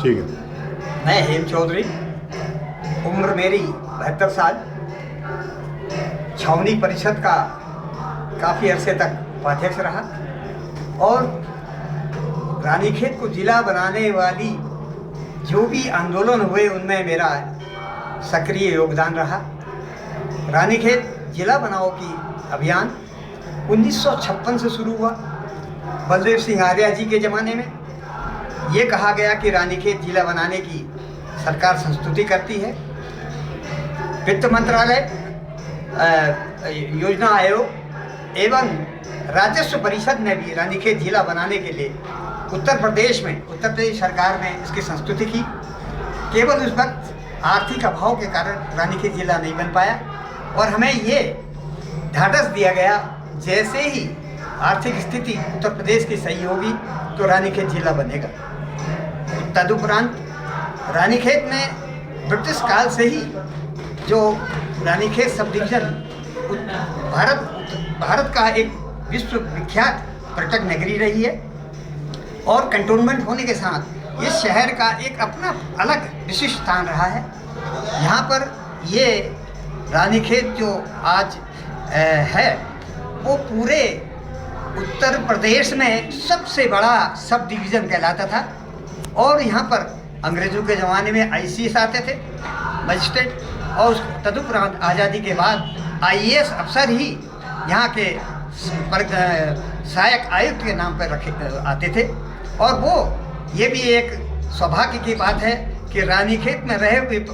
ठीक है। मैं हेम चौधरी, उम्र मेरी 72 साल, छावनी परिषद का काफ़ी अरसे तक उपाध्यक्ष रहा और रानीखेत को जिला बनाने वाली जो भी आंदोलन हुए उनमें मेरा सक्रिय योगदान रहा। रानीखेत जिला बनाओ की अभियान 1956 से शुरू हुआ। बलदेव सिंह आर्या जी के ज़माने में ये कहा गया कि रानीखेत जिला बनाने की सरकार संस्तुति करती है। वित्त मंत्रालय, योजना आयोग एवं राजस्व परिषद ने भी रानीखेत जिला बनाने के लिए उत्तर प्रदेश सरकार ने इसकी संस्तुति की। केवल उस वक्त आर्थिक अभाव के कारण रानीखेत जिला नहीं बन पाया और हमें ये ढाढ़स दिया गया जैसे ही आर्थिक स्थिति उत्तर प्रदेश की सही होगी तो रानीखेत जिला बनेगा। तदुपरांत रानीखेत में ब्रिटिश काल से ही जो रानीखेत सब डिवीजन भारत का एक विश्व विख्यात पर्यटक नगरी रही है और कंटोनमेंट होने के साथ इस शहर का एक अपना अलग विशिष्ट स्थान रहा है। यहाँ पर ये रानीखेत जो आज है वो पूरे उत्तर प्रदेश में सबसे बड़ा सब डिवीज़न कहलाता था और यहाँ पर अंग्रेज़ों के ज़माने में ICS आते थे, मजिस्ट्रेट, और तदुपरांत आज़ादी के बाद IAS अफसर ही यहाँ के सहायक आयुक्त के नाम पर रखे आते थे। और वो ये भी एक सौभाग्य की बात है कि रानीखेत में रहे हुए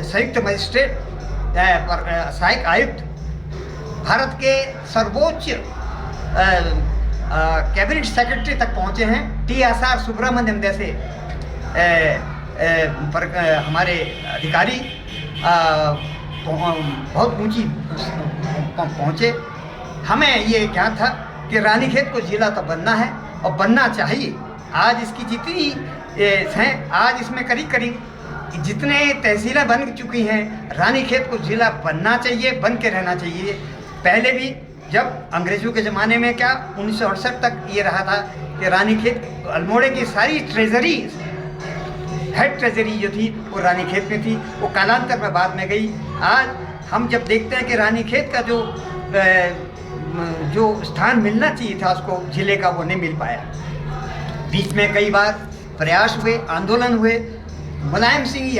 संयुक्त मजिस्ट्रेट सहायक आयुक्त भारत के सर्वोच्च कैबिनेट सेक्रेटरी तक पहुँचे हैं। TSR सुब्रमण्यम जैसे हमारे अधिकारी बहुत ऊंची पहुँचे। हमें ये ज्ञात था कि रानीखेत को जिला तो बनना है और बनना चाहिए। आज इसकी जितनी हैं, आज इसमें करीब जितने तहसीलें बन चुकी हैं, रानीखेत को जिला बनना चाहिए, बन के रहना चाहिए। पहले भी जब अंग्रेज़ों के ज़माने में 1968 तक ये रहा था कि रानीखेत अल्मोड़े की सारी ट्रेजरी, हेड ट्रेजरी जो थी वो रानीखेत में थी, वो कालांतर में बाद में गई। आज हम जब देखते हैं कि रानीखेत का जो स्थान मिलना चाहिए था उसको जिले का, वो नहीं मिल पाया। बीच में कई बार प्रयास हुए, आंदोलन हुए। मुलायम सिंह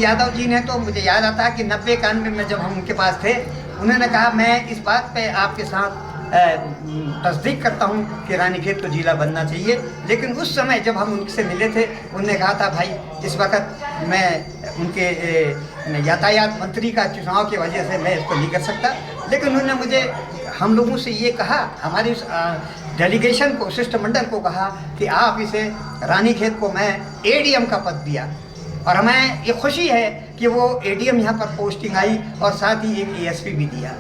यादव जी ने, तो मुझे याद आता है कि 90-91 में जब हम उनके पास थे, उन्होंने कहा मैं इस बात पे आपके साथ तस्दीक करता हूँ कि रानीखेत को जिला बनना चाहिए। लेकिन उस समय जब हम उनसे मिले थे, उन्होंने कहा था भाई इस वक्त मैं उनके यातायात मंत्री का चुनाव की वजह से मैं इसको नहीं कर सकता। लेकिन उन्होंने मुझे, हम लोगों से ये कहा, हमारी उस डेलीगेशन को, शिष्टमंडल को कहा कि आप इसे रानीखेत को मैं ADM का पद दिया और हमें ये खुशी है कि वो ADM यहाँ पर पोस्टिंग आई और साथ ही एक ASP भी दिया।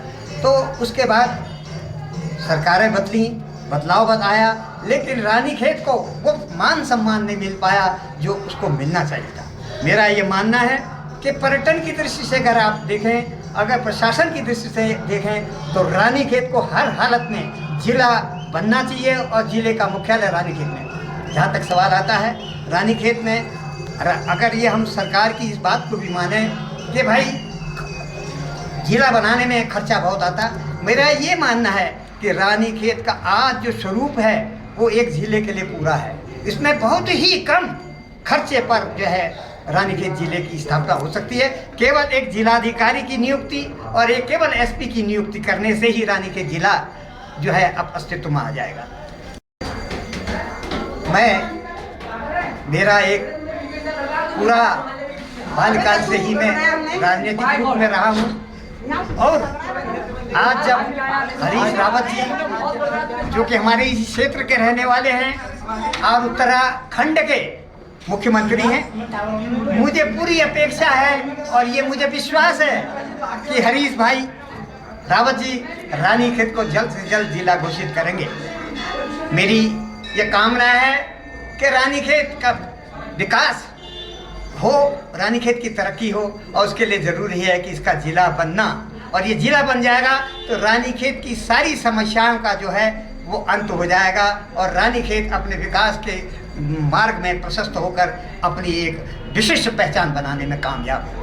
तो उसके बाद सरकारें बदली, बदलाव आया, लेकिन रानीखेत को वो मान सम्मान नहीं मिल पाया जो उसको मिलना चाहिए था। मेरा ये मानना है कि पर्यटन की दृष्टि से अगर आप देखें, अगर प्रशासन की दृष्टि से देखें, तो रानीखेत को हर हालत में जिला बनना चाहिए और जिले का मुख्यालय रानीखेत में। जहाँ तक सवाल आता है रानीखेत में, अगर ये हम सरकार की इस बात को भी माने कि भाई जिला बनाने में खर्चा बहुत आता, मेरा ये मानना है कि रानीखेत का आज जो स्वरूप है वो एक जिले के लिए पूरा है। इसमें बहुत ही कम खर्चे पर जो है रानीखेत जिले की स्थापना हो सकती है। केवल एक जिलाधिकारी की नियुक्ति और एक केवल SP की नियुक्ति करने से ही रानीखेत जिला जो है अब अस्तित्व में आ जाएगा। मेरा एक पूरा बाल्यकाल से ही मैं राजनीतिक रूप में रहा हूँ और आज जब हरीश रावत जी, जो कि हमारे इस क्षेत्र के रहने वाले हैं और उत्तराखंड के मुख्यमंत्री हैं, मुझे पूरी अपेक्षा है और ये मुझे विश्वास है कि हरीश भाई रावत जी रानीखेत को जल्द से जल्द जिला घोषित करेंगे। मेरी ये कामना है कि रानीखेत का विकास हो, रानीखेत की तरक्की हो और उसके लिए ज़रूरी है कि इसका ज़िला बनना, और ये ज़िला बन जाएगा तो रानीखेत की सारी समस्याओं का जो है वो अंत हो जाएगा और रानीखेत अपने विकास के मार्ग में प्रशस्त होकर अपनी एक विशिष्ट पहचान बनाने में कामयाब हुआ।